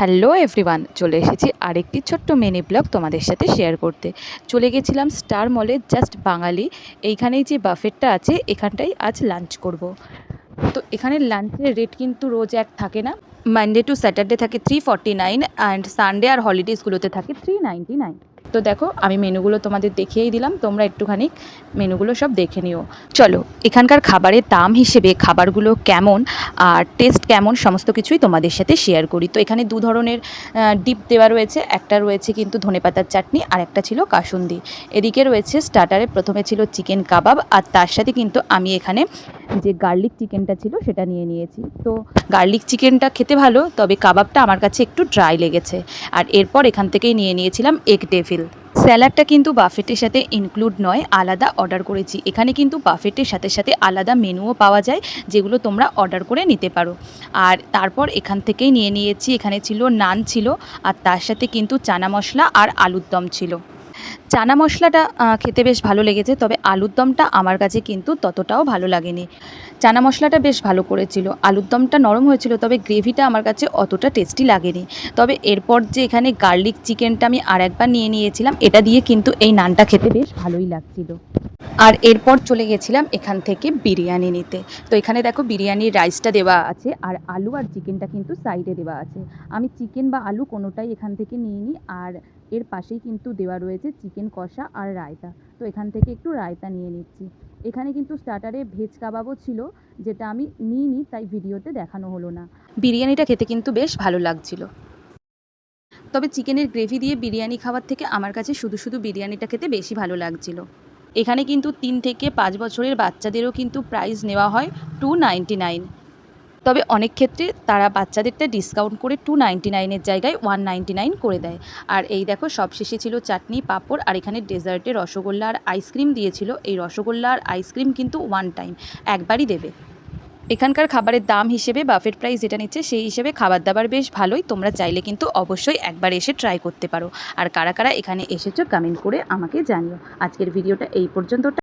Hello everyone, চলে এসেছি আরেকটি ছোট্ট মিনি ব্লগ তোমাদের সাথে শেয়ার করতে। চলে গেছিলাম স্টার মলে, জাস্ট বাঙালি। এইখানেই যে বাফেটটা আছে এখানটাই আজ লাঞ্চ করব। তো এখানে লাঞ্চের রেট কিন্তু রোজ এক থাকে না। মানডে টু স্যাটারডে থাকে 349 অ্যান্ড সানডে আর হলিডেজগুলোতে থাকে 399। তো দেখো, আমি মেনুগুলো তোমাদের দেখিয়েই দিলাম, তোমরা একটুখানি মেনুগুলো সব দেখে নিও। চলো, এখানকার খাবারের দাম হিসেবে খাবারগুলো কেমন আর টেস্ট কেমন সমস্ত কিছুই তোমাদের সাথে শেয়ার করি। তো এখানে দু ধরনের ডিপ দেওয়া রয়েছে, একটা রয়েছে কিন্তু ধনেপাতার চাটনি আর একটা ছিল কাসুন্দি। এদিকে রয়েছে স্টার্টারে, প্রথমে ছিল চিকেন কাবাব আর তার সাথে কিন্তু আমি এখানে যে গার্লিক চিকেনটা ছিল সেটা নিয়ে নিয়েছি। তো গার্লিক চিকেনটা খেতে ভালো, তবে কাবাবটা আমার কাছে একটু ড্রাই লেগেছে। আর এরপর এখান থেকেই নিয়ে নিয়েছিলাম এগ ডেভিল। স্যালাডটা কিন্তু বাফেটের সাথে ইনক্লুড নয়, আলাদা অর্ডার করেছি। এখানে কিন্তু বাফেটের সাথে সাথে আলাদা মেনুও পাওয়া যায়, যেগুলো তোমরা অর্ডার করে নিতে পারো। আর তারপর এখান থেকেই নিয়ে নিয়েছি, এখানে ছিল নান ছিল আর তার সাথে কিন্তু চানা মশলা আর আলুর দম ছিল। চানা মশলাটা খেতে বেশ ভালো লেগেছে, তবে আলুর দমটা আমার কাছে কিন্তু ততটাও ভালো লাগেনি। চানা মশলাটা বেশ ভালো করেছিল, আলুর দমটা নরম হয়েছিল, তবে গ্রেভিটা আমার কাছে অতটা টেস্টি লাগেনি। তবে এরপর যে এখানে গার্লিক চিকেনটা আমি আরেকবার নিয়ে নিয়েছিলাম, এটা দিয়ে কিন্তু এই নানটা খেতে বেশ ভালোই লাগছিল। আর এরপর চলে গেছিলাম এখান থেকে বিরিয়ানি নিতে। তো এখানে দেখো, বিরিয়ানির রাইসটা দেওয়া আছে আর আলু আর চিকেনটা কিন্তু সাইডে দেওয়া আছে। আমি চিকেন বা আলু কোনোটাই এখান থেকে নিয়ে নিই। আর এর পাশেই কিন্তু দেওয়া রয়েছে চিকেন কষা আর রায়তা। তো এখান থেকে একটু রায়তা নিয়ে নিচ্ছি। এখানে কিন্তু স্টার্টারে ভেজ কাবাবও ছিল, যেটা আমি নিইনি, তাই ভিডিওতে দেখানো হলো না। বিরিয়ানিটা খেতে কিন্তু বেশ ভালো লাগছিল। তবে চিকেনের গ্রেভি দিয়ে বিরিয়ানি খাওয়ার থেকে আমার কাছে শুধু শুধু বিরিয়ানিটা খেতে বেশি ভালো লাগছিল। এখানে কিন্তু 3 থেকে 5 বছরের বাচ্চাদেরও কিন্তু প্রাইস নেওয়া হয় 299। তবে অনেক ক্ষেত্রে তারা বাচ্চাদেরটা ডিসকাউন্ট করে 299-এর জায়গায় 199 করে দেয়। আর এই দেখো, সবশেষে ছিল চাটনি, পাঁপড় আর এখানে ডেজার্টে রসগোল্লা আর আইসক্রিম দিয়েছিল। এই রসগোল্লা আর আইসক্রিম কিন্তু ওয়ান টাইম, একবারই দেবে। এখানকার খাবারের দাম হিসেবে বাফেট প্রাইস যেটা নিচ্ছে, সেই হিসেবে খাবার দাবার বেশ ভালোই। তোমরা চাইলে কিন্তু অবশ্যই একবার এসে ট্রাই করতে পারো। আর কারা কারা এখানে এসেছো কমেন্ট করে আমাকে জানিও। আজকের ভিডিওটা এই পর্যন্ত।